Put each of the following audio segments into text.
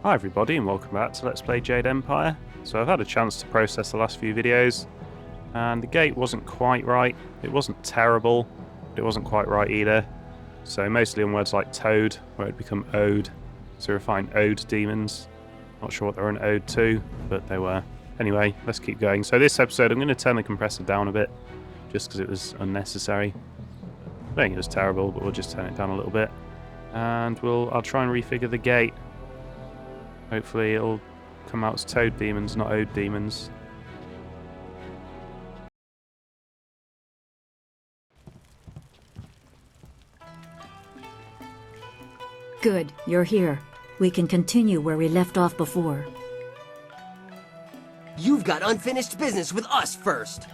Hi everybody and welcome back to Let's Play Jade Empire. So I've had a chance to process the last few videos and the gate wasn't quite right. It wasn't terrible, but it wasn't quite right either. So mostly on words like toad, where it become ode. So refine ode demons. Not sure what they were an ode to, but they were. Anyway, let's keep going. So this episode I'm going to turn the compressor down a bit, just because it was unnecessary. I don't think it was terrible, but we'll just turn it down a little bit. And I'll try and refigure the gate. Hopefully it'll come out as toad demons, not ode demons. Good, you're here. We can continue where we left off before. You've got unfinished business with us first.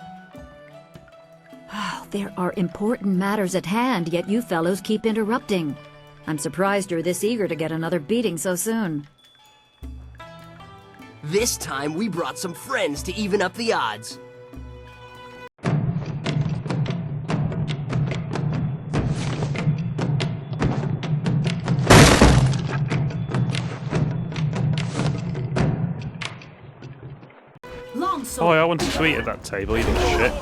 There are important matters at hand, yet you fellows keep interrupting. I'm surprised you're this eager to get another beating so soon. This time we brought some friends to even up the odds. Oh, I wanted to eat at that table, you little shit.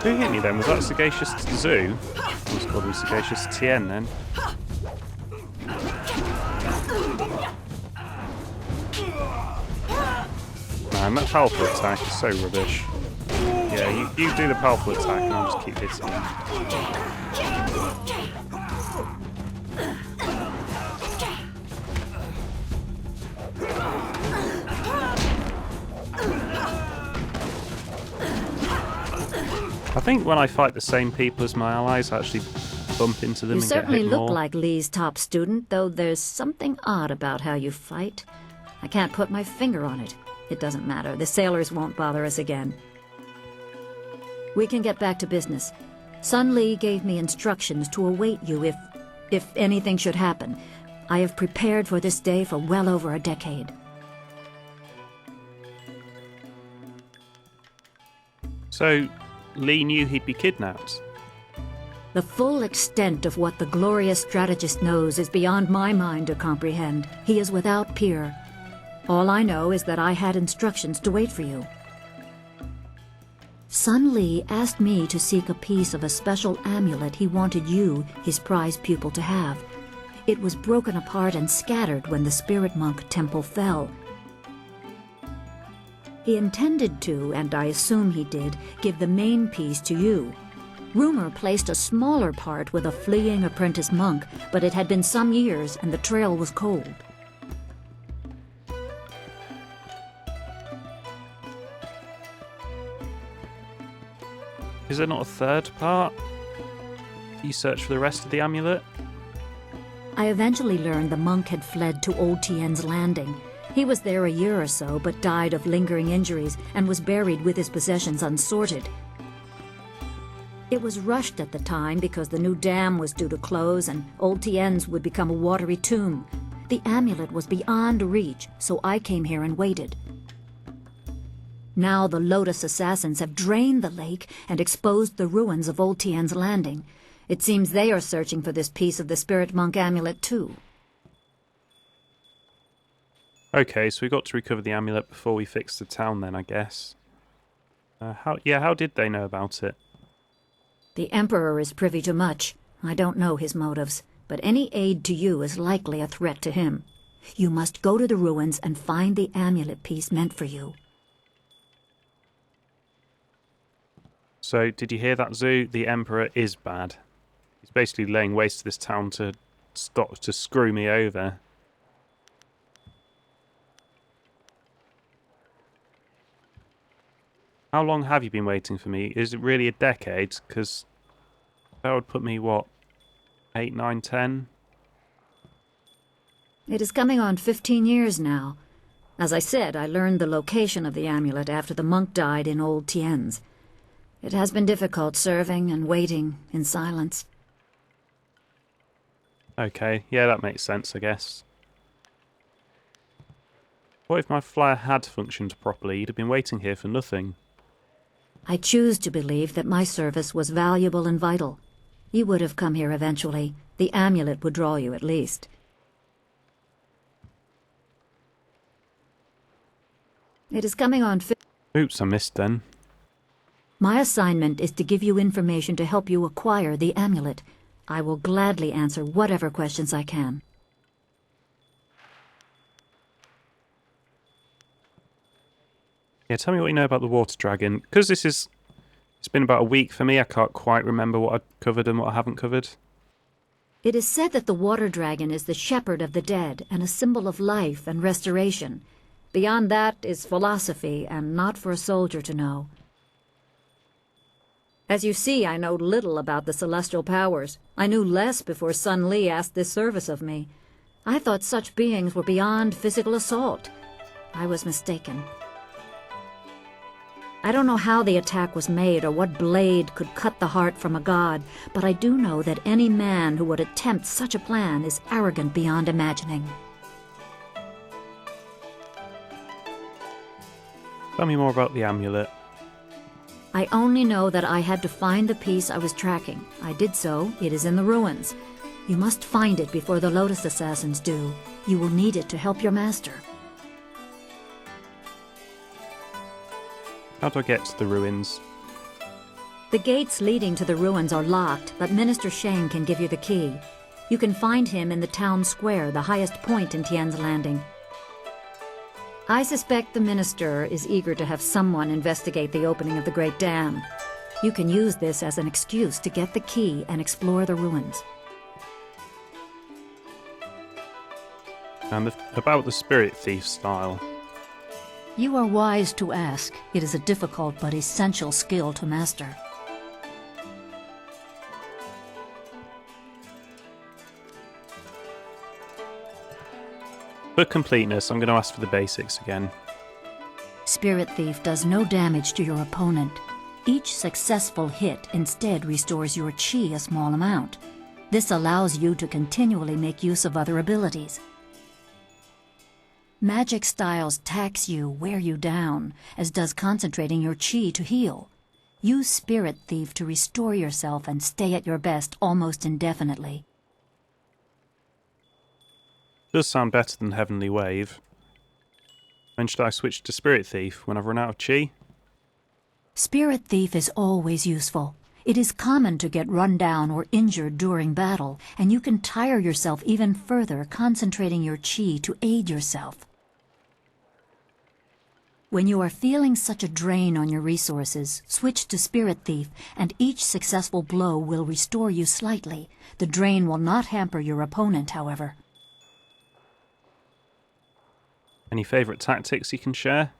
Who hit me then? Was that Sagacious Zoo? Let's call him Sagacious Tien then. Man, that powerful attack is so rubbish. Yeah, you do the powerful attack and I'll just keep hitting him. I think when I fight the same people as my allies, I actually bump into them You and get hit more. certainly look like Lee's top student, though there's something odd about how you fight. I can't put my finger on it. It doesn't matter. The sailors won't bother us again. We can get back to business. Sun Lee gave me instructions to await you if anything should happen. I have prepared for this day for well over a decade. So, Lee knew he'd be kidnapped? The full extent of what the glorious strategist knows is beyond my mind to comprehend. He is without peer. All I know is that I had instructions to wait for you. Sun Lee asked me to seek a piece of a special amulet he wanted you, his prize pupil, to have. It was broken apart and scattered when the spirit monk temple fell. He intended to, and I assume he did, give the main piece to you. Rumor placed a smaller part with a fleeing apprentice monk, but it had been some years and the trail was cold. Is there not a third part? You search for the rest of the amulet? I eventually learned the monk had fled to Old Tien's Landing. He was there a year or so, but died of lingering injuries and was buried with his possessions unsorted. It was rushed at the time because the new dam was due to close and Old Tien's would become a watery tomb. The amulet was beyond reach, so I came here and waited. Now the Lotus assassins have drained the lake and exposed the ruins of Old Tien's Landing. It seems they are searching for this piece of the spirit monk amulet too. Okay, so we got to recover the amulet before we fixed the town then, I guess. How did they know about it? The Emperor is privy to much. I don't know his motives, but any aid to you is likely a threat to him. You must go to the ruins and find the amulet piece meant for you. So, did you hear that, Zoo? The Emperor is bad. He's basically laying waste to this town to screw me over. How long have you been waiting for me? Is it really a decade? Because that would put me, what, 8, 9, 10? It is coming on 15 years now. As I said, I learned the location of the amulet after the monk died in Old Tien's. It has been difficult serving and waiting in silence. Okay, yeah, that makes sense, I guess. What if my flyer had functioned properly? You'd have been waiting here for nothing. I choose to believe that my service was valuable and vital. You would have come here eventually. The amulet would draw you at least. It is coming on. Oops, I missed then. My assignment is to give you information to help you acquire the amulet. I will gladly answer whatever questions I can. Yeah, tell me what you know about the water dragon. Because it's been about a week for me, I can't quite remember what I've covered and what I haven't covered. It is said that the water dragon is the shepherd of the dead and a symbol of life and restoration. Beyond that is philosophy, and not for a soldier to know. As you see, I know little about the celestial powers. I knew less before Sun Li asked this service of me. I thought such beings were beyond physical assault. I was mistaken. I don't know how the attack was made or what blade could cut the heart from a god, but I do know that any man who would attempt such a plan is arrogant beyond imagining. Tell me more about the amulet. I only know that I had to find the piece I was tracking. I did so. It is in the ruins. You must find it before the Lotus Assassins do. You will need it to help your master. How do I get to the ruins? The gates leading to the ruins are locked, but Minister Shang can give you the key. You can find him in the town square, the highest point in Tian's Landing. I suspect the minister is eager to have someone investigate the opening of the Great Dam. You can use this as an excuse to get the key and explore the ruins. And about the spirit thief style. You are wise to ask. It is a difficult but essential skill to master. For completeness, I'm going to ask for the basics again. Spirit Thief does no damage to your opponent. Each successful hit instead restores your chi a small amount. This allows you to continually make use of other abilities. Magic styles tax you, wear you down, as does concentrating your chi to heal. Use Spirit Thief to restore yourself and stay at your best almost indefinitely. Does sound better than Heavenly Wave. When should I switch to Spirit Thief? When I've run out of chi? Spirit Thief is always useful. It is common to get run down or injured during battle, and you can tire yourself even further concentrating your chi to aid yourself. When you are feeling such a drain on your resources, switch to Spirit Thief, and each successful blow will restore you slightly. The drain will not hamper your opponent, however. Any favourite tactics you can share?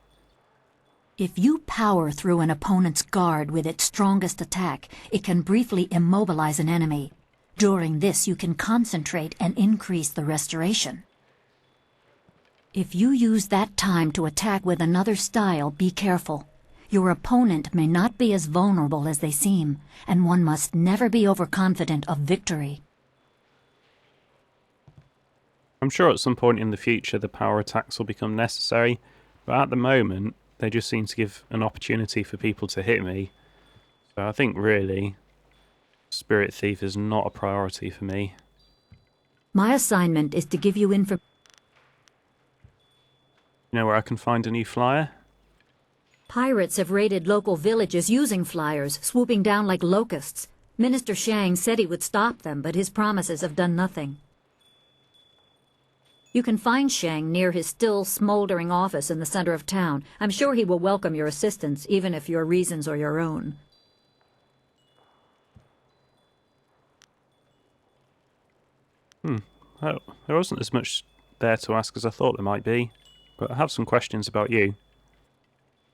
If you power through an opponent's guard with its strongest attack, it can briefly immobilize an enemy. During this, you can concentrate and increase the restoration. If you use that time to attack with another style, be careful. Your opponent may not be as vulnerable as they seem, and one must never be overconfident of victory. I'm sure at some point in the future the power attacks will become necessary, but at the moment they just seem to give an opportunity for people to hit me. So I think really Spirit Thief is not a priority for me. My assignment is to give you information. You know where I can find a new flyer? Pirates have raided local villages using flyers, swooping down like locusts. Minister Shang said he would stop them, but his promises have done nothing. You can find Shang near his still smoldering office in the center of town. I'm sure he will welcome your assistance, even if your reasons are your own. Oh, there wasn't as much there to ask as I thought there might be, but I have some questions about you.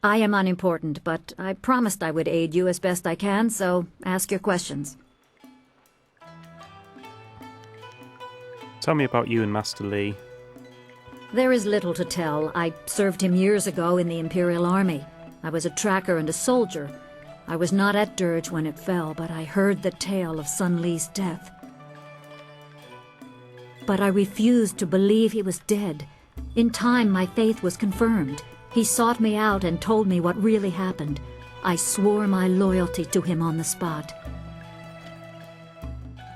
I am unimportant, but I promised I would aid you as best I can, so ask your questions. Tell me about you and Master Li. There is little to tell. I served him years ago in the Imperial Army. I was a tracker and a soldier. I was not at Dirge when it fell, but I heard the tale of Sun Li's death. But I refused to believe he was dead. In time, my faith was confirmed. He sought me out and told me what really happened. I swore my loyalty to him on the spot.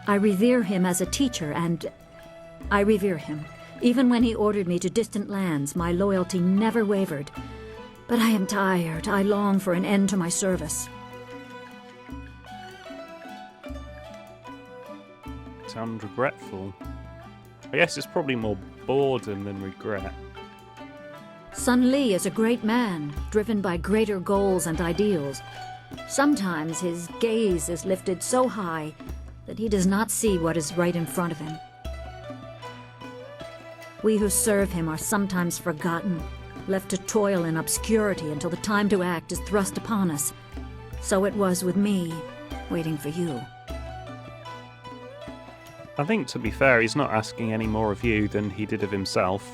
I revere him as a teacher, and I revere him. Even when he ordered me to distant lands, my loyalty never wavered. But I am tired. I long for an end to my service. Sound regretful. I guess it's probably more boredom than regret. Sun Li is a great man, driven by greater goals and ideals. Sometimes his gaze is lifted so high that he does not see what is right in front of him. We who serve him are sometimes forgotten, left to toil in obscurity until the time to act is thrust upon us. So it was with me, waiting for you. I think, to be fair, he's not asking any more of you than he did of himself,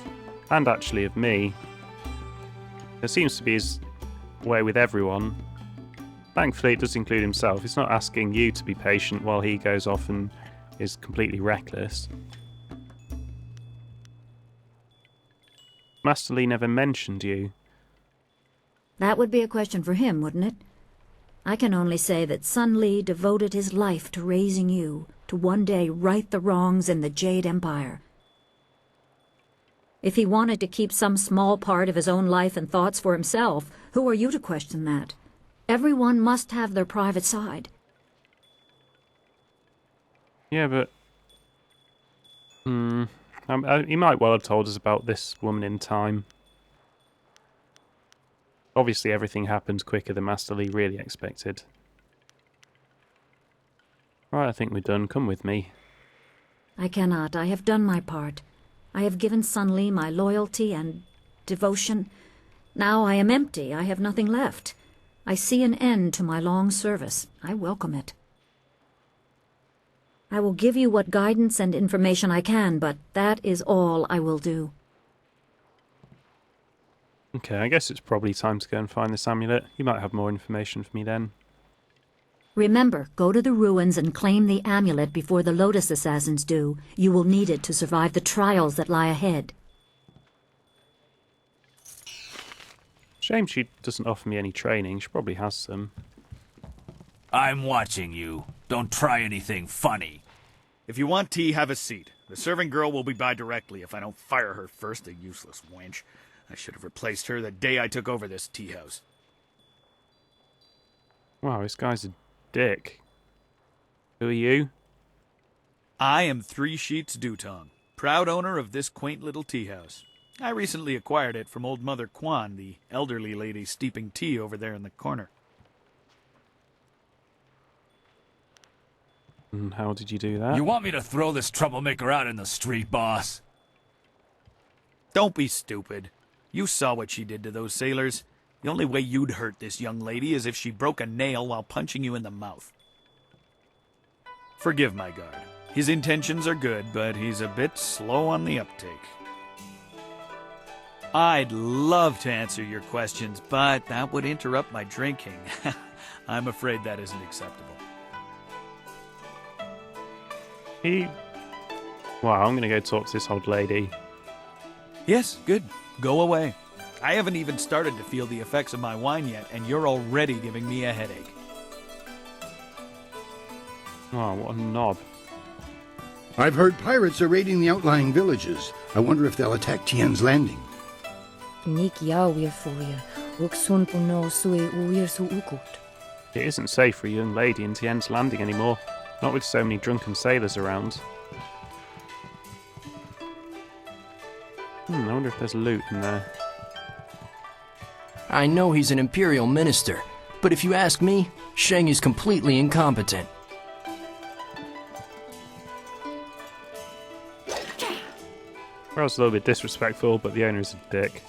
and actually of me. There seems to be his way with everyone. Thankfully, it does include himself. He's not asking you to be patient while he goes off and is completely reckless. Master Li never mentioned you. That would be a question for him, wouldn't it? I can only say that Sun Li devoted his life to raising you, to one day right the wrongs in the Jade Empire. If he wanted to keep some small part of his own life and thoughts for himself, who are you to question that? Everyone must have their private side. Yeah, but... he might well have told us about this woman in time. Obviously, everything happened quicker than Master Li really expected. Right, I think we're done. Come with me. I cannot. I have done my part. I have given Sun Li my loyalty and devotion. Now I am empty. I have nothing left. I see an end to my long service. I welcome it. I will give you what guidance and information I can, but that is all I will do. Okay, I guess it's probably time to go and find this amulet. You might have more information for me then. Remember, go to the ruins and claim the amulet before the Lotus Assassins do. You will need it to survive the trials that lie ahead. Shame she doesn't offer me any training. She probably has some. I'm watching you. Don't try anything funny. If you want tea, have a seat. The serving girl will be by directly if I don't fire her first, a useless wench. I should have replaced her the day I took over this tea house. Wow, this guy's a dick. Who are you? I am Three Sheets Dutong, proud owner of this quaint little tea house. I recently acquired it from old Mother Quan, the elderly lady steeping tea over there in the corner. And how did you do that? You want me to throw this troublemaker out in the street, boss? Don't be stupid. You saw what she did to those sailors. The only way you'd hurt this young lady is if she broke a nail while punching you in the mouth. Forgive my guard. His intentions are good, but he's a bit slow on the uptake. I'd love to answer your questions, but that would interrupt my drinking. I'm afraid that isn't acceptable. Wow, I'm gonna go talk to this old lady. Yes, good. Go away. I haven't even started to feel the effects of my wine yet, and you're already giving me a headache. Oh, what a knob. I've heard pirates are raiding the outlying villages. I wonder if they'll attack Tien's Landing. It isn't safe for a young lady in Tien's Landing anymore, not with so many drunken sailors around. I wonder if there's loot in there. I know he's an Imperial minister, but if you ask me, Sheng is completely incompetent. Well, it's a little bit disrespectful, but the owner is a dick.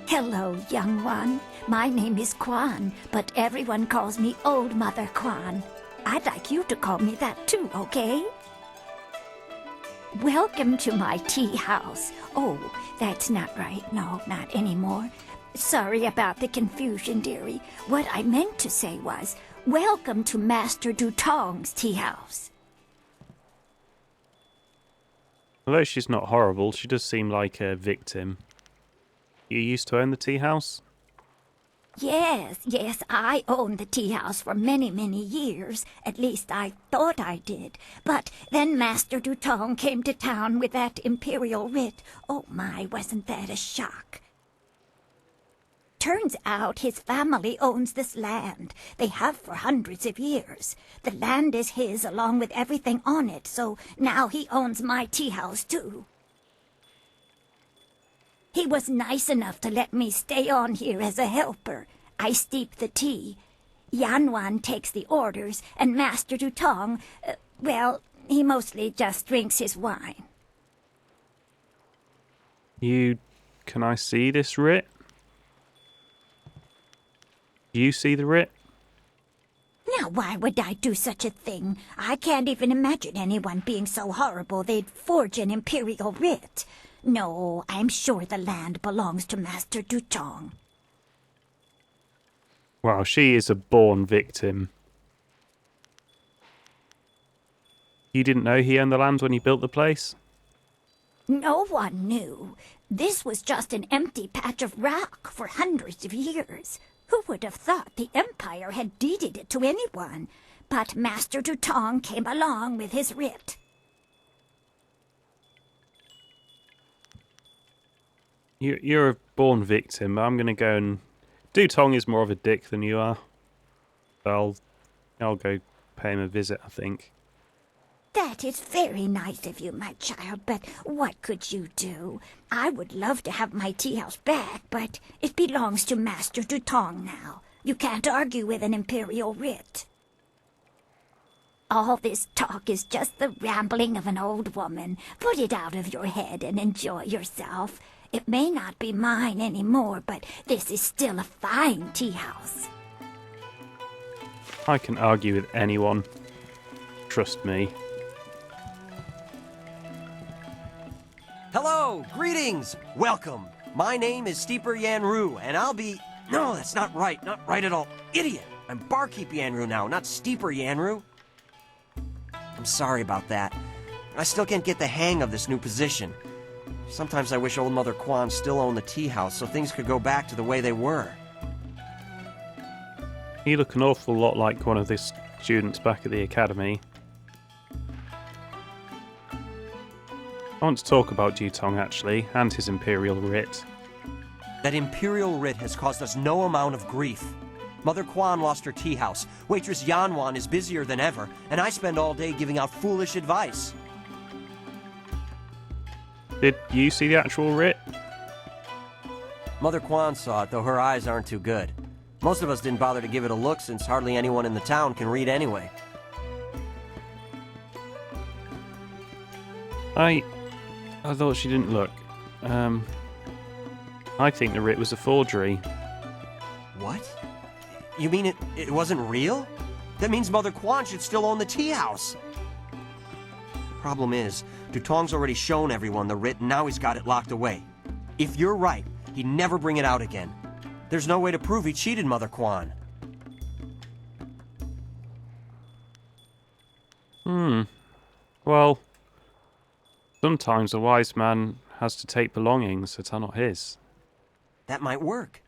Hello, young one. My name is Quan, but everyone calls me Old Mother Quan. I'd like you to call me that too, okay? Welcome to my tea house. Oh, that's not right. No, not anymore. Sorry about the confusion, dearie. What I meant to say was, welcome to Master Dutong's tea house. Although she's not horrible, she does seem like a victim. You used to own the tea house? Yes, I owned the tea house for many, many years. At least I thought I did. But then Master Dutong came to town with that imperial writ. Oh my, wasn't that a shock? Turns out his family owns this land. They have for hundreds of years. The land is his along with everything on it, so now he owns my tea house too. He was nice enough to let me stay on here as a helper. I steep the tea. Yanwan takes the orders, and Master Dutong, well, he mostly just drinks his wine. Can I see this writ? Do you see the writ? Now, why would I do such a thing? I can't even imagine anyone being so horrible they'd forge an imperial writ. No, I'm sure the land belongs to Master Dutong. Wow, she is a born victim. You didn't know he owned the land when he built the place? No one knew. This was just an empty patch of rock for hundreds of years. Who would have thought the Empire had deeded it to anyone? But Master Dutong came along with his writ. You're a born victim. I'm going to go and... Dutong is more of a dick than you are. I'll go pay him a visit, I think. That is very nice of you, my child, but what could you do? I would love to have my tea house back, but it belongs to Master Dutong now. You can't argue with an imperial writ. All this talk is just the rambling of an old woman. Put it out of your head and enjoy yourself. It may not be mine anymore, but this is still a fine tea house. I can argue with anyone. Trust me. Hello, greetings, welcome. My name is Steeper Yanru, and I'll be... No, that's not right at all. Idiot! I'm Barkeep Yanru now, not Steeper Yanru. I'm sorry about that. I still can't get the hang of this new position. Sometimes I wish old Mother Quan still owned the tea house so things could go back to the way they were. You look an awful lot like one of the students back at the academy. I want to talk about Dutong, actually, and his Imperial Writ. That Imperial Writ has caused us no amount of grief. Mother Quan lost her tea house, waitress Yanwan is busier than ever, and I spend all day giving out foolish advice. Did you see the actual writ? Mother Quan saw it, though her eyes aren't too good. Most of us didn't bother to give it a look since hardly anyone in the town can read anyway. I thought she didn't look. I think the writ was a forgery. What? You mean it wasn't real? That means Mother Quan should still own the tea house. Problem is, Dutong's already shown everyone the writ and now he's got it locked away. If you're right, he'd never bring it out again. There's no way to prove he cheated Mother Quan. Well, sometimes a wise man has to take belongings that are not his. That might work.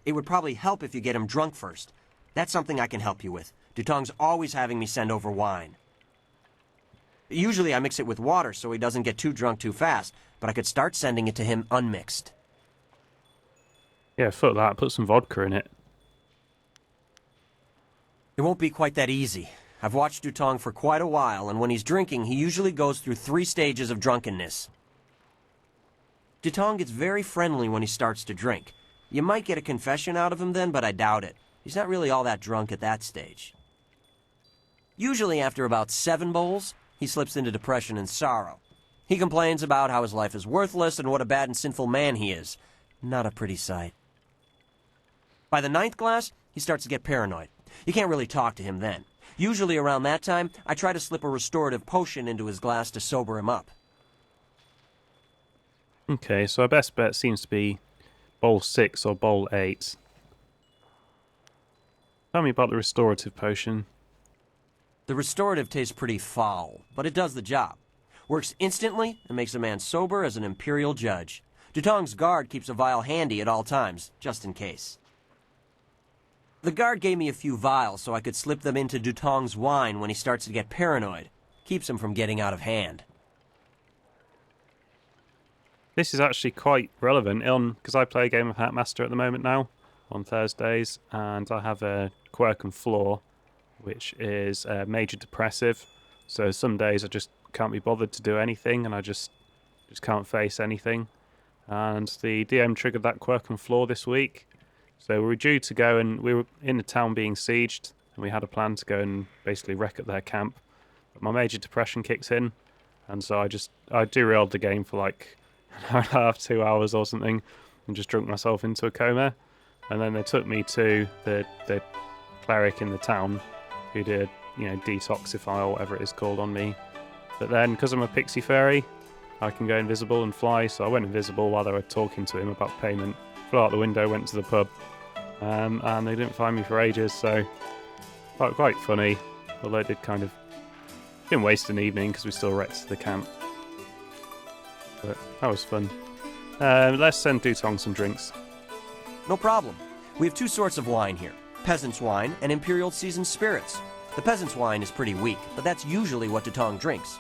It would probably help if you get him drunk first. That's something I can help you with. Dutong's always having me send over wine. Usually I mix it with water so he doesn't get too drunk too fast, but I could start sending it to him unmixed. Yeah, fuck that. Put some vodka in it. It won't be quite that easy. I've watched Dutong for quite a while, and when he's drinking, he usually goes through 3 stages of drunkenness. Dutong gets very friendly when he starts to drink. You might get a confession out of him then, but I doubt it. He's not really all that drunk at that stage. Usually after about 7 bowls, he slips into depression and sorrow. He complains about how his life is worthless and what a bad and sinful man he is. Not a pretty sight. By the 9th glass, he starts to get paranoid. You can't really talk to him then. Usually around that time, I try to slip a restorative potion into his glass to sober him up. Okay, so our best bet seems to be bowl 6 or bowl 8. Tell me about the restorative potion. The restorative tastes pretty foul, but it does the job. Works instantly and makes a man sober as an imperial judge. Dutong's guard keeps a vial handy at all times, just in case. The guard gave me a few vials so I could slip them into Dutong's wine when he starts to get paranoid. Keeps him from getting out of hand. This is actually quite relevant because I play a game of Hatmaster at the moment now on Thursdays, and I have a quirk and flaw, which is a major depressive. So some days I just can't be bothered to do anything, and I just can't face anything. And the DM triggered that quirk and flaw this week. So we were due to go, and we were in the town being sieged, and we had a plan to go and basically wreck up their camp. But my major depression kicks in, and so I derailed the game for like an hour and a half, 2 hours or something, and just drunk myself into a coma. And then they took me to the cleric in the town, who did, detoxify or whatever it is called on me. But then, because I'm a pixie fairy, I can go invisible and fly, so I went invisible while they were talking to him about payment. Flew out the window, went to the pub, and they didn't find me for ages, so quite funny. Although it didn't waste an evening because we still wrecked the camp. But that was fun. Let's send Dutong some drinks. No problem. We have two sorts of wine here. Peasant's wine and Imperial seasoned spirits. The peasant's wine is pretty weak, but that's usually what Dutong drinks.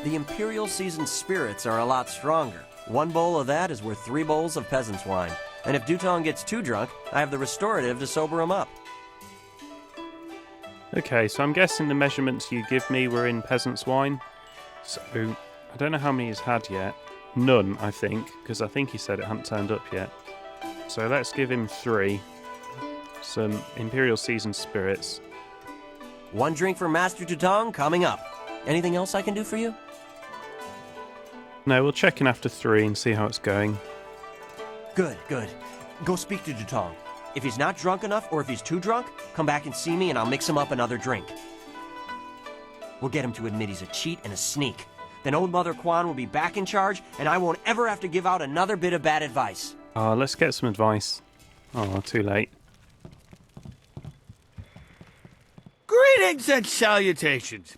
The Imperial seasoned spirits are a lot stronger. One bowl of that is worth 3 bowls of peasant's wine. And if Dutong gets too drunk, I have the restorative to sober him up. Okay, so I'm guessing the measurements you give me were in peasant's wine. So, I don't know how many he's had yet. None, I think, because I think he said it hadn't turned up yet. So let's give him 3. Some Imperial seasoned spirits. 1 drink for Master Dutong coming up. Anything else I can do for you? No, we'll check in after 3 and see how it's going. Good. Go speak to Dutong. If he's not drunk enough, or if he's too drunk, come back and see me and I'll mix him up another drink. We'll get him to admit he's a cheat and a sneak. Then Old Mother Quan will be back in charge, and I won't ever have to give out another bit of bad advice. Let's get some advice. Oh, too late. Greetings and salutations.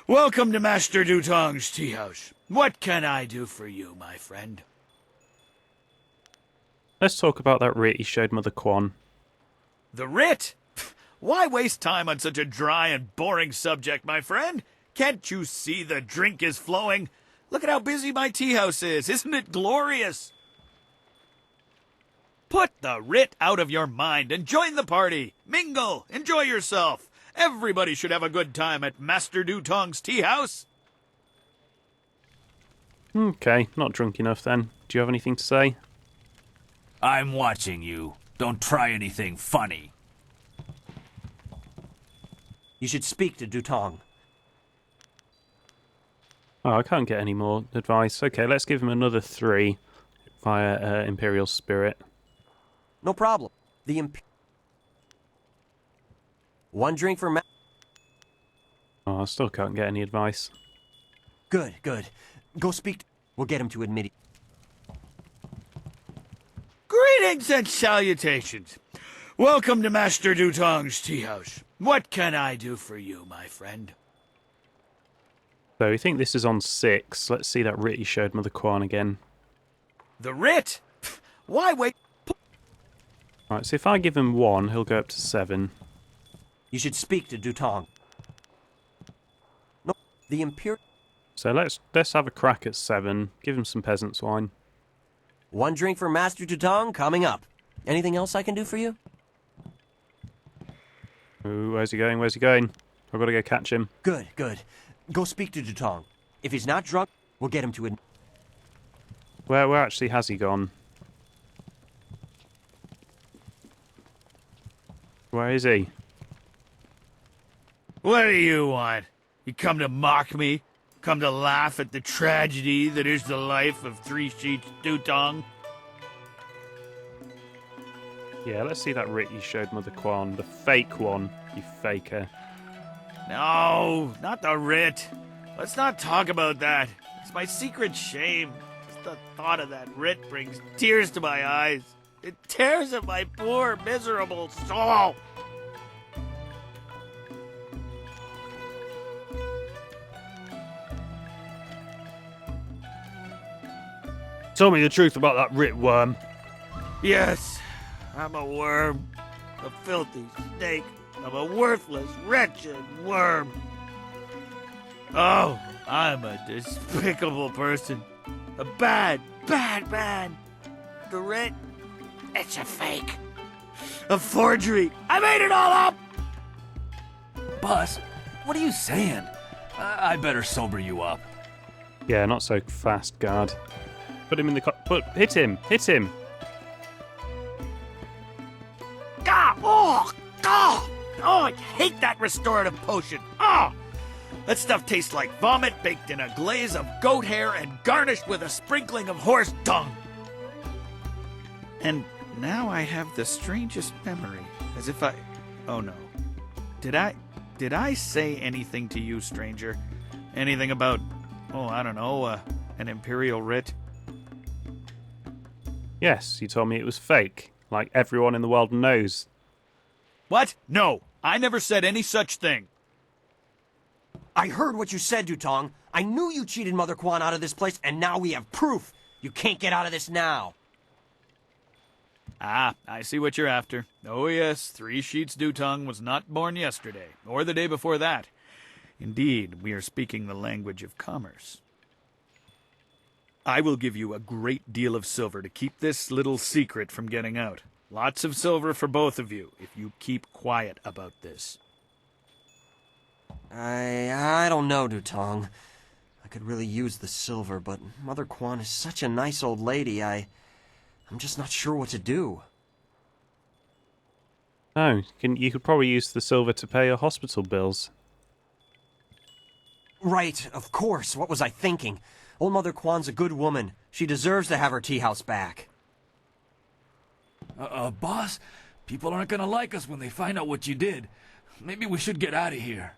Welcome to Master Dutong's tea house. What can I do for you, my friend? Let's talk about that writ he showed Mother Quan. The writ? Why waste time on such a dry and boring subject, my friend? Can't you see the drink is flowing? Look at how busy my tea house is. Isn't it glorious? Put the writ out of your mind and join the party. Mingle. Enjoy yourself. Everybody should have a good time at Master Dutong's tea house. Okay, not drunk enough then. Do you have anything to say? I'm watching you. Don't try anything funny. You should speak to Dutong. Oh, I can't get any more advice. Okay, let's give him another 3 via Imperial Spirit. No problem. 1 drink for Oh, I still can't get any advice. Good. Go speak. We'll get him to admit it. Greetings and salutations. Welcome to Master Dutong's tea house. What can I do for you, my friend? So we think this is on 6. Let's see that writ he showed Mother Quan again. The writ? Why wait? Right, so if I give him 1, he'll go up to 7. You should speak to Dutong. No, the Imperial... So let's have a crack at 7. Give him some peasant's wine. 1 drink for Master Dutong coming up. Anything else I can do for you? Ooh, where's he going? I've got to go catch him. Good. Go speak to Dutong. If he's not drunk, we'll get him to admit... Where actually has he gone? Where is he? What do you want? You come to mock me? Come to laugh at the tragedy that is the life of 3 Sheets Dutong? Yeah, let's see that writ you showed Mother Quan. The fake one, you faker. No, not the writ. Let's not talk about that. It's my secret shame. Just the thought of that writ brings tears to my eyes. It tears at my poor, miserable soul. Tell me the truth about that Rit worm. Yes, I'm a worm. A filthy snake. I'm a worthless, wretched worm. Oh, I'm a despicable person. A bad, bad man. The Rit, it's a fake. A forgery. I made it all up! Boss, what are you saying? I better sober you up. Yeah, not so fast, guard. Put him in the hit him! Hit him! Oh, I hate that restorative potion. Oh, that stuff tastes like vomit baked in a glaze of goat hair and garnished with a sprinkling of horse dung. And now I have the strangest memory, as if oh no. Did I say anything to you, stranger? Anything about, I don't know, an Imperial Writ? Yes, you told me it was fake, like everyone in the world knows. What? No, I never said any such thing. I heard what you said, Dutong. I knew you cheated Mother Quan out of this place, and now we have proof. You can't get out of this now. Ah, I see what you're after. Oh yes, 3 Sheets Dutong was not born yesterday, or the day before that. Indeed, we are speaking the language of commerce. I will give you a great deal of silver to keep this little secret from getting out. Lots of silver for both of you, if you keep quiet about this. I don't know, Dutong. I could really use the silver, but Mother Quan is such a nice old lady, I'm just not sure what to do. No, you could probably use the silver to pay your hospital bills. Right, of course. What was I thinking? Old Mother Quan's a good woman. She deserves to have her tea house back. Boss, people aren't gonna like us when they find out what you did. Maybe we should get out of here.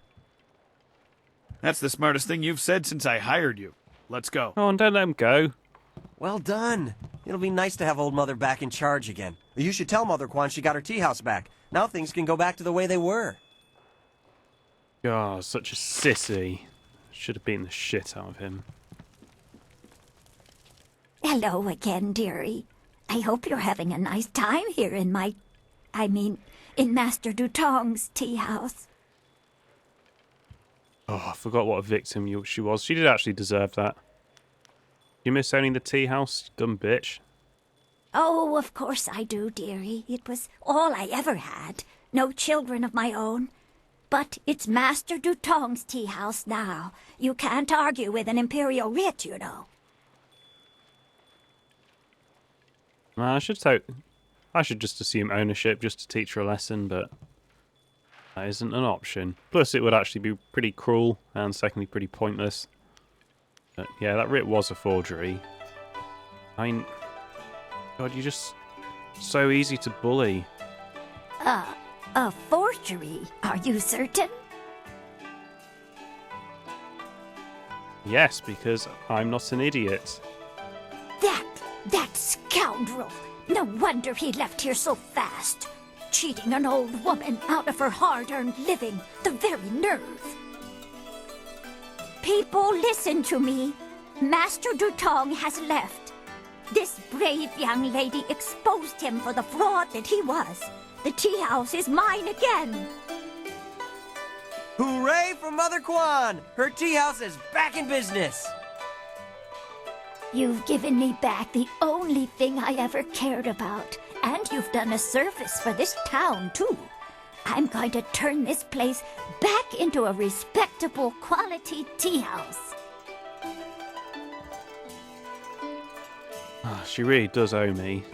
That's the smartest thing you've said since I hired you. Let's go. Oh, and don't let him go. Well done. It'll be nice to have old Mother back in charge again. You should tell Mother Quan she got her tea house back. Now things can go back to the way they were. God, such a sissy. Should have beaten the shit out of him. Hello again, dearie. I hope you're having a nice time here in in Master Dutong's tea house. Oh, I forgot what a victim she was. She did actually deserve that. You miss owning the tea house, dumb bitch? Oh, of course I do, dearie. It was all I ever had. No children of my own. But it's Master Dutong's tea house now. You can't argue with an Imperial Writ, you know. I should just assume ownership just to teach her a lesson, but that isn't an option. Plus, it would actually be pretty cruel, and secondly, pretty pointless. But yeah, that Writ was a forgery. I mean, God, you're just so easy to bully. A forgery, are you certain? Yes, because I'm not an idiot. That scoundrel! No wonder he left here so fast. Cheating an old woman out of her hard-earned living. The very nerve. People, listen to me. Master Dutong has left. This brave young lady exposed him for the fraud that he was. The tea house is mine again. Hooray for Mother Quan! Her tea house is back in business! You've given me back the only thing I ever cared about. And you've done a service for this town, too. I'm going to turn this place back into a respectable quality tea house. Oh, she really does owe me.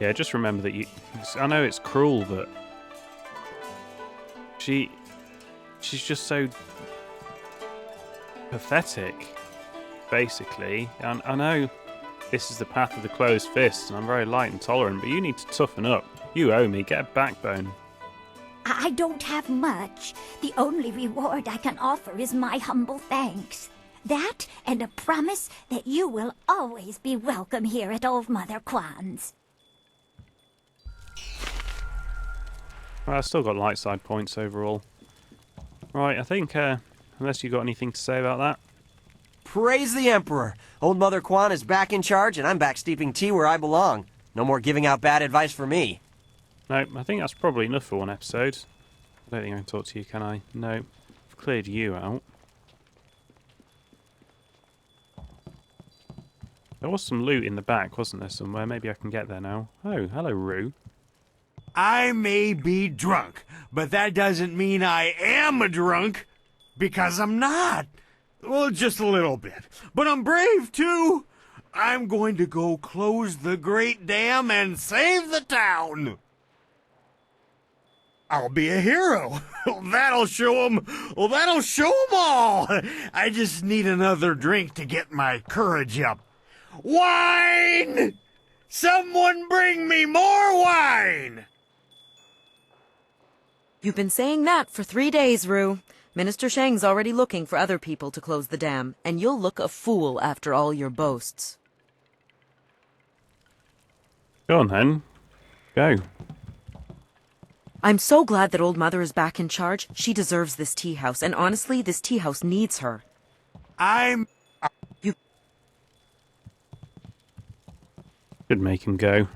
Yeah, just remember that I know it's cruel, but she's just so pathetic, basically. And I know this is the path of the closed fist, and I'm very light and tolerant, but you need to toughen up. You owe me. Get a backbone. I don't have much. The only reward I can offer is my humble thanks. That and a promise that you will always be welcome here at Old Mother Quan's. Well, I've still got light side points overall. Right, I think, unless you got anything to say about that. Praise the Emperor! Old Mother Kwan is back in charge, and I'm back steeping tea where I belong. No more giving out bad advice for me. No, I think that's probably enough for one episode. I don't think I can talk to you, can I? No. I've cleared you out. There was some loot in the back, wasn't there, somewhere? Maybe I can get there now. Oh, hello, Rue. I may be drunk, but that doesn't mean I am a drunk, because I'm not. Well, just a little bit. But I'm brave, too. I'm going to go close the Great Dam and save the town. I'll be a hero. That'll show 'em. Well, that'll show 'em all. I just need another drink to get my courage up. Wine! Someone bring me more wine! You've been saying that for 3 days, Rue. Minister Shang's already looking for other people to close the dam, and you'll look a fool after all your boasts. Go on, then. Go. I'm so glad that Old Mother is back in charge. She deserves this tea house, and honestly, this tea house needs her. Should make him go.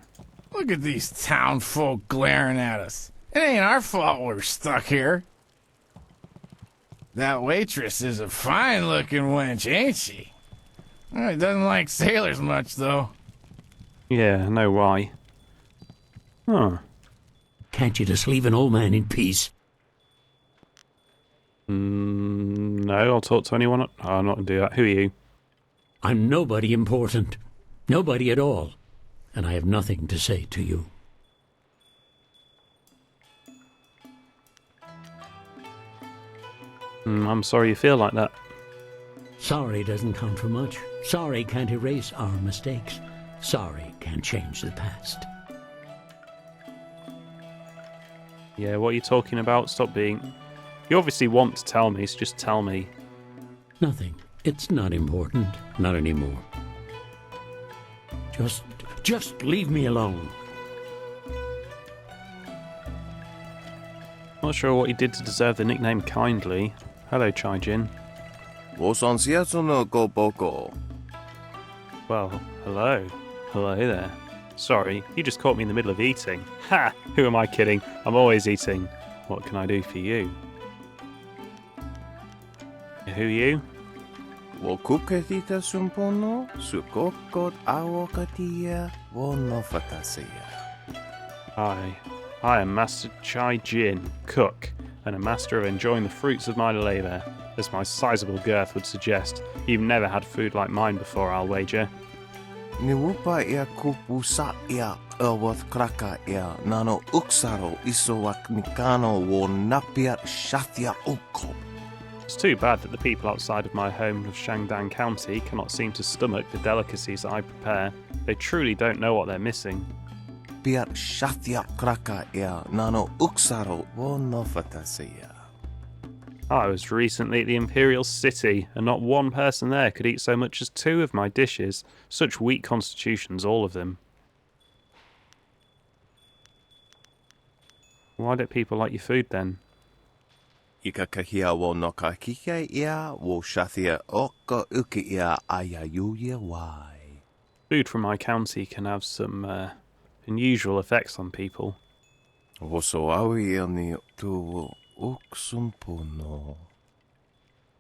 Look at these town folk glaring at us. It ain't our fault we're stuck here. That waitress is a fine-looking wench, ain't she? Doesn't like sailors much, though. Yeah, I know why. Huh. Can't you just leave an old man in peace? No, I'll talk to anyone. Oh, I'm not going to do that. Who are you? I'm nobody important. Nobody at all. And I have nothing to say to you. I'm sorry you feel like that. Sorry doesn't count for much. Sorry can't erase our mistakes. Sorry can't change the past. Yeah, what are you talking about? Stop being... You obviously want to tell me, so just tell me. Nothing. It's not important. Not anymore. Just leave me alone. Not sure what you did to deserve the nickname Kindly. Hello, Chai-Jin. Well, hello. Hello there. Sorry, you just caught me in the middle of eating. Ha! Who am I kidding? I'm always eating. What can I do for you? Who are you? Hi. I am Master Chai-Jin, cook, and a master of enjoying the fruits of my labour. As my sizable girth would suggest, you've never had food like mine before, I'll wager. It's too bad that the people outside of my home of Shangdang County cannot seem to stomach the delicacies that I prepare. They truly don't know what they're missing. I was recently at the Imperial City, and not one person there could eat so much as 2 of my dishes. Such weak constitutions, all of them. Why don't people like your food then? Food from my county can have some unusual effects on people.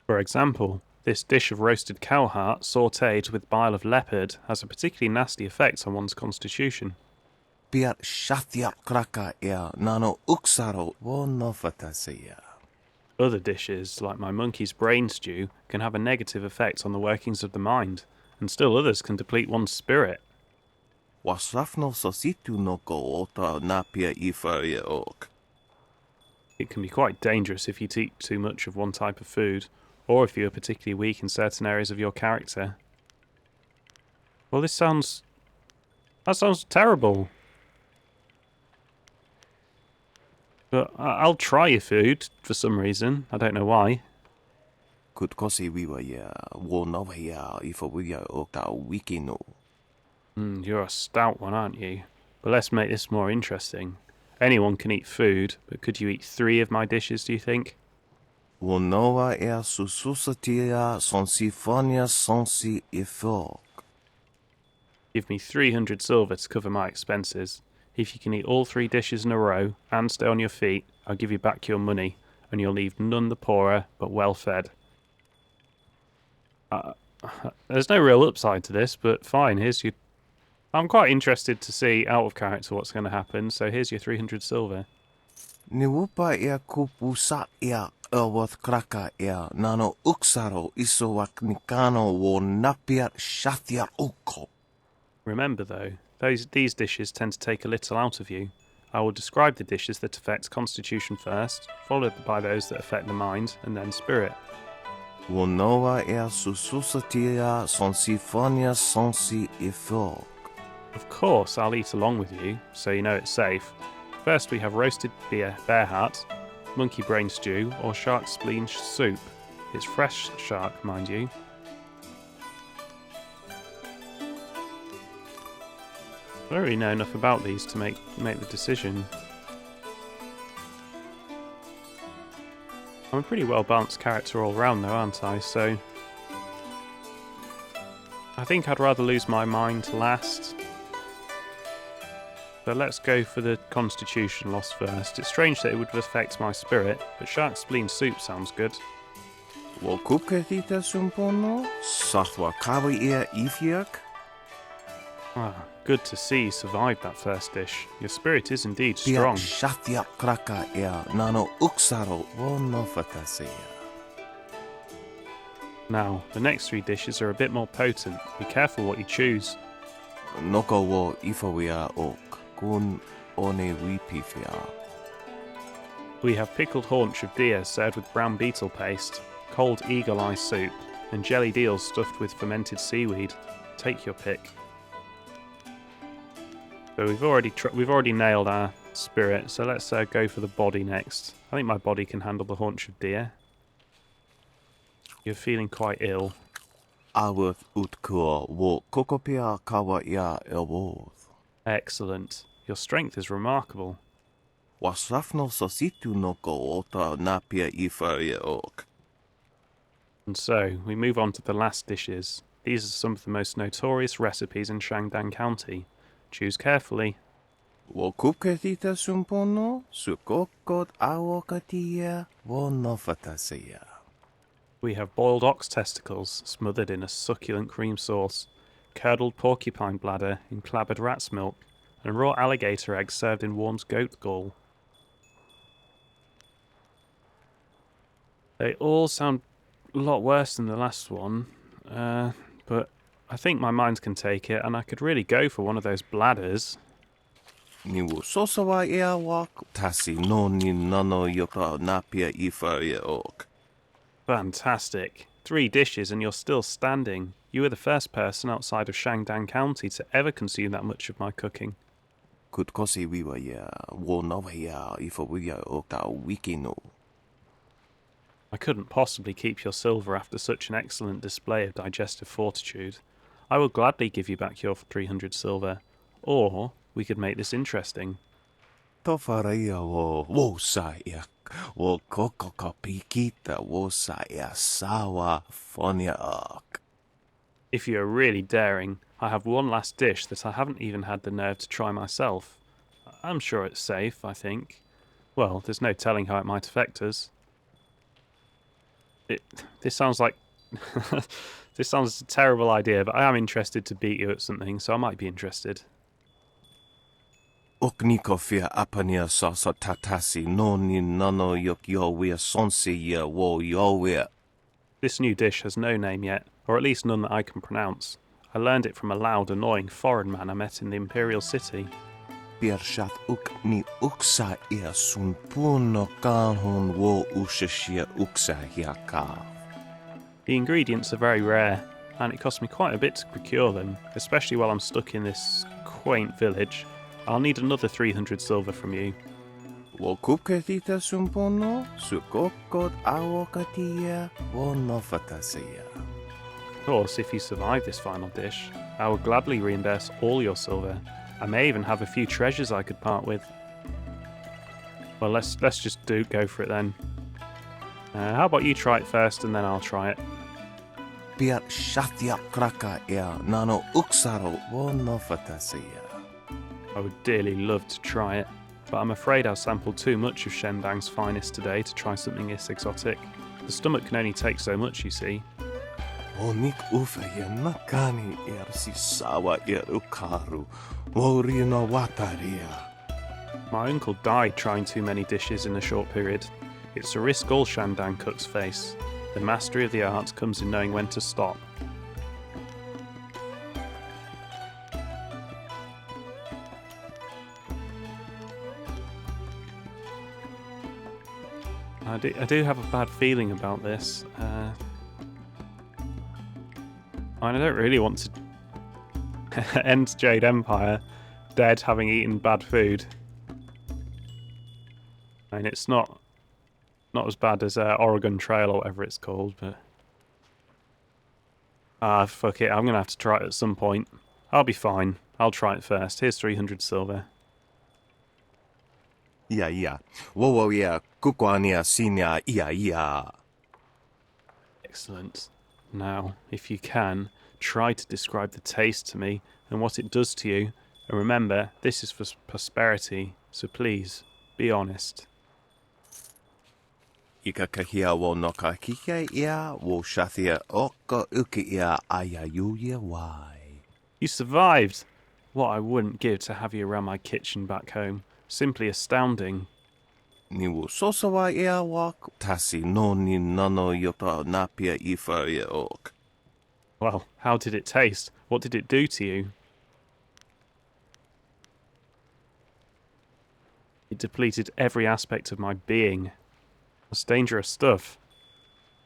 For example, this dish of roasted cow heart sautéed with bile of leopard has a particularly nasty effect on one's constitution. Other dishes, like my monkey's brain stew, can have a negative effect on the workings of the mind, and still others can deplete one's spirit. It can be quite dangerous if you eat too much of one type of food, or if you are particularly weak in certain areas of your character. Well, that sounds terrible. But I'll try your food, for some reason. I don't know why. You're a stout one, aren't you? But let's make this more interesting. Anyone can eat food, but could you eat 3 of my dishes, do you think? Wonoa ea sususatia sonsifonia sonsi ifok. Give me 300 silver to cover my expenses. If you can eat all 3 dishes in a row and stay on your feet, I'll give you back your money, and you'll leave none the poorer, but well fed. There's no real upside to this, but fine, here's your... I'm quite interested to see, out of character, what's going to happen, so here's your 300 silver. Niwupa ea kupusa ea elwath kraka ea nano uksaro isowak nikano wo napia shathia uko. Remember, though, these dishes tend to take a little out of you. I will describe the dishes that affect constitution first, followed by those that affect the mind, and then spirit. Wonoa ea sususatia sonsifonia sonsi ifok. Of course, I'll eat along with you, so you know it's safe. First we have roasted bear heart, monkey brain stew, or shark spleen soup. It's fresh shark, mind you. I don't really know enough about these to make the decision. I'm a pretty well balanced character all round though, aren't I? So I think I'd rather lose my mind last. But let's go for the constitution loss first. It's strange that it would affect my spirit, but shark spleen soup sounds good. Wo kupkethita sumpono sathwa kawi ea ifiak. Ah, good to see you survived that first dish. Your spirit is indeed strong. Shathia kraka ea nano uksaro wo nofatasea. Now, the next 3 dishes are a bit more potent. Be careful what you choose. Noko wo ifawia ok. Kun one wipifia. We have pickled haunch of deer served with brown beetle paste, cold eagle eye soup, and jellied eels stuffed with fermented seaweed. Take your pick. So we've already nailed our spirit, so let's go for the body next. I think my body can handle the haunch of deer. You're feeling quite ill. Aworth utkua wo kokopia kawa ia elwoth. Excellent. Your strength is remarkable. Wasrafno sositu noko ota napia ifaria ok. And so, we move on to the last dishes. These are some of the most notorious recipes in Shangdang County. Choose carefully. Wo kupkethita sumpono sukokot awokatia wo nofatasea. We have boiled ox testicles smothered in a succulent cream sauce, curdled porcupine bladder in clabbered rat's milk, and raw alligator eggs served in warm goat gall. They all sound a lot worse than the last one, but I think my mind can take it, and I could really go for one of those bladders. Niwu sosawa ea wak tasi no ni nano yoka napia ifaria ok. Fantastic. 3 dishes and you're still standing. You were the first person outside of Shangdang County to ever consume that much of my cooking. Kutkosi wiwa ya wo nawa ya ifawia oka wikino. I couldn't possibly keep your silver after such an excellent display of digestive fortitude. I will gladly give you back your 300 silver, or we could make this interesting. Tofaria wo saya wo kokoka pikita wo saya sawa fonia ok. If you are really daring, I have one last dish that I haven't even had the nerve to try myself. I'm sure it's safe, I think. Well, there's no telling how it might affect us. This sounds like... this sounds a terrible idea, but I am interested to beat you at something, so I might be interested. Oknikofia apania sasa tatasi no ni nano yok yowea sonsi ya wo yowea. This new dish has no name yet, or at least none that I can pronounce. I learned it from a loud, annoying foreign man I met in the Imperial City. Piershat uk ni uksa ia sunpuno kanhon wo ushashia uksa hiaka. The ingredients are very rare, and it cost me quite a bit to procure them, especially while I'm stuck in this quaint village. I'll need another 300 silver from you. Wo kupkethita sumpono sukokot awokatia wo nofatasea. Of course, if you survive this final dish, I will gladly reimburse all your silver. I may even have a few treasures I could part with. Well, let's just go for it then. How about you try it first and then I'll try it? Pia shathia kraka ea nano uksaro wonofatasiya. I would dearly love to try it, but I'm afraid I've sampled too much of Shendang's finest today to try something this exotic. The stomach can only take so much, you see. Onik ufa ya nakani ersi sawa ukaru worino wataria. My uncle died trying too many dishes in a short period. It's a risk all Shandang cooks face. The mastery of the art comes in knowing when to stop. I do have a bad feeling about this. I don't really want to end Jade Empire dead having eaten bad food. I mean, it's not as bad as Oregon Trail or whatever it's called, but... fuck it, I'm gonna have to try it at some point. I'll be fine. I'll try it first. Here's 300 silver. Yeah. Wo ya kukwania sinya yeah. Excellent. Now, if you can, try to describe the taste to me and what it does to you. And remember, this is for prosperity, so please, be honest. Ikakahia wo nokakike ia wo shathia oka uki ia ayayuya wai. You survived! What I wouldn't give to have you around my kitchen back home. Simply astounding. Ni wo sosawa ia wak tasi no ni nano yota napia ifa ia ok. Well, how did it taste? What did it do to you? It depleted every aspect of my being. That's dangerous stuff.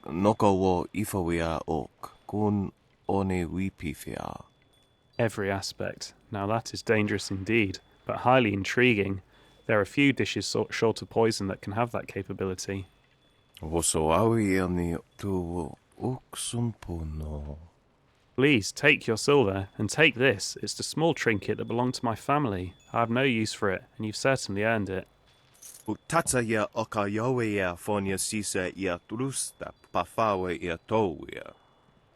Noko wo ifawia ok kun one wipifia. Every aspect. Now that is dangerous indeed, but highly intriguing. There are few dishes short of poison that can have that capability. Woso awi ani tu uksumpono. Please, take your silver, and take this. It's the small trinket that belonged to my family. I have no use for it, and you've certainly earned it. Utatsa ya okayowe ya fonia sisa ya trusta pafawe ya towia.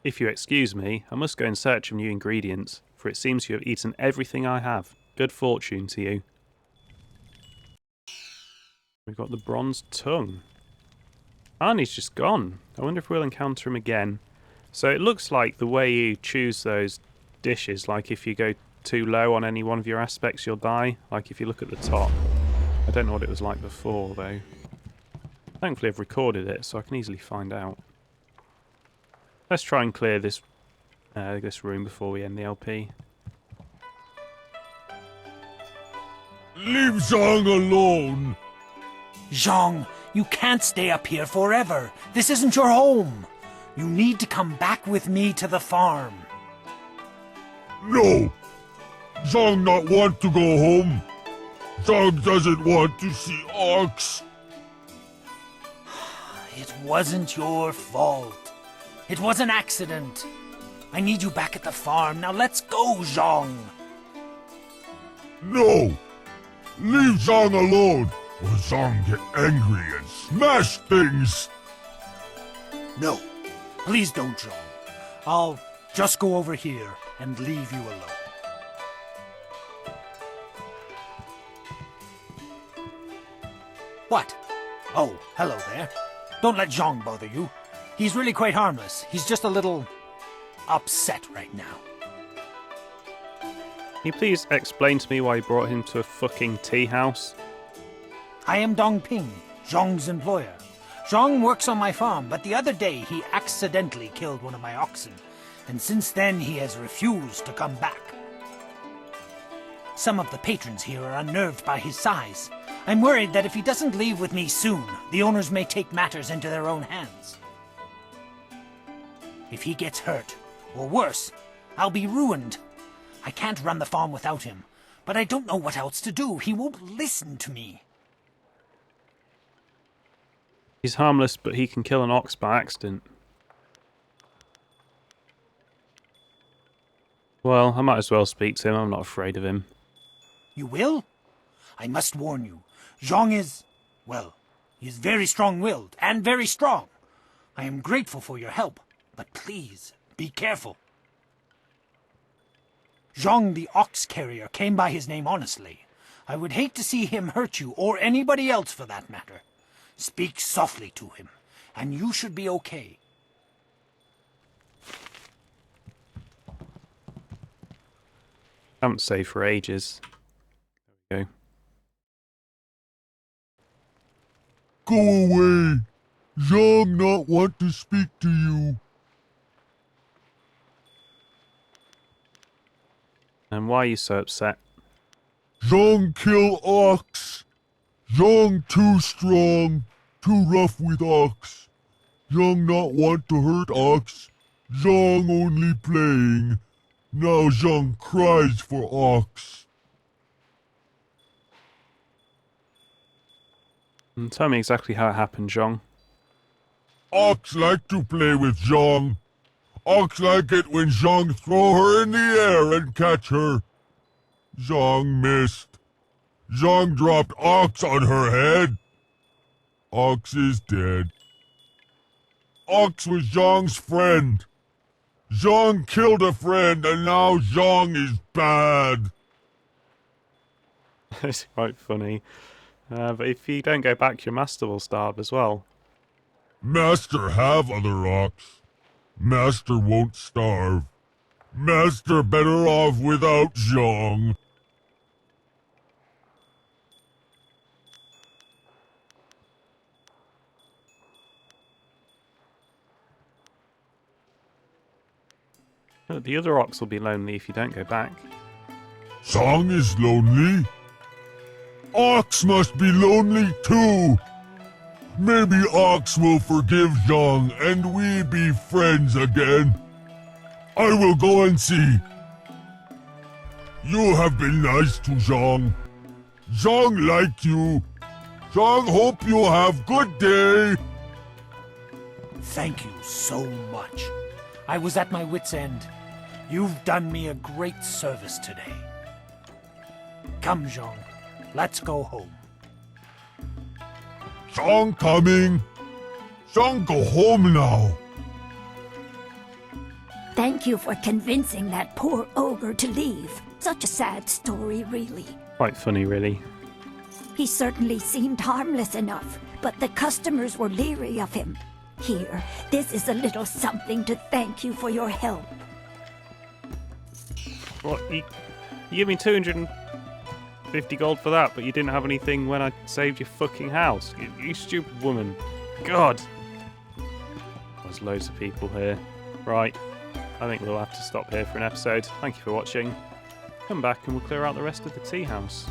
If you excuse me, I must go in search of new ingredients, for it seems you have eaten everything I have. Good fortune to you. We've got the bronze tongue. And he's just gone. I wonder if we'll encounter him again. So it looks like the way you choose those dishes, like if you go too low on any one of your aspects, you'll die. Like if you look at the top. I don't know what it was like before, though. Thankfully I've recorded it, so I can easily find out. Let's try and clear this room before we end the LP. Leave Zhang alone! Zhang, you can't stay up here forever. This isn't your home. You need to come back with me to the farm. No! Zhang not want to go home. Zhang doesn't want to see Ox. It wasn't your fault. It was an accident. I need you back at the farm. Now let's go, Zhang. No! Leave Zhang alone, or Zhang get angry and smash things! No. Please don't, Zhang. I'll just go over here and leave you alone. What? Oh, hello there. Don't let Zhang bother you. He's really quite harmless. He's just a little upset right now. Can you please explain to me why you brought him to a fucking tea house? I am Dong Ping, Zhang's employer. Zhang works on my farm, but the other day he accidentally killed one of my oxen, and since then he has refused to come back. Some of the patrons here are unnerved by his size. I'm worried that if he doesn't leave with me soon, the owners may take matters into their own hands. If he gets hurt, or worse, I'll be ruined. I can't run the farm without him, but I don't know what else to do. He won't listen to me. He's harmless, but he can kill an ox by accident. Well, I might as well speak to him. I'm not afraid of him. You will? I must warn you. Zhang is, well, He is very strong-willed and very strong. I am grateful for your help, but please, be careful. Zhang the ox carrier came by his name honestly. I would hate to see him hurt you, or anybody else for that matter. Speak softly to him, and you should be okay. Haven't saved for ages. There we go. Go away! Zhang not want to speak to you. And why are you so upset? Zhang kill ox. Zhang too strong, too rough with ox. Zhang not want to hurt ox. Zhang only playing. Now Zhang cries for ox. And tell me exactly how it happened, Zhang. Ox like to play with Zhang. Ox like it when Zhang throw her in the air and catch her. Zhang missed. Zhang dropped Ox on her head. Ox is dead. Ox was Zhang's friend. Zhang killed a friend and now Zhang is bad. It's quite funny. But if you don't go back, your master will starve as well. Master have other ox. Master won't starve. Master better off without Zhang. The other ox will be lonely if you don't go back. Zhang is lonely. Ox must be lonely too. Maybe Ox will forgive Zhang and we be friends again. I will go and see. You have been nice to Zhang. Zhang like you. Zhang hope you have good day. Thank you so much. I was at my wit's end. You've done me a great service today. Come, Zhang. Let's go home. Zhang coming. Zhang go home now. Thank you for convincing that poor ogre to leave. Such a sad story, really. Quite funny, really. He certainly seemed harmless enough, but the customers were leery of him. Here, this is a little something to thank you for your help. What? You give me 250 gold for that, but you didn't have anything when I saved your fucking house. You stupid woman. God. There's loads of people here. Right. I think we'll have to stop here for an episode. Thank you for watching. Come back and we'll clear out the rest of the tea house.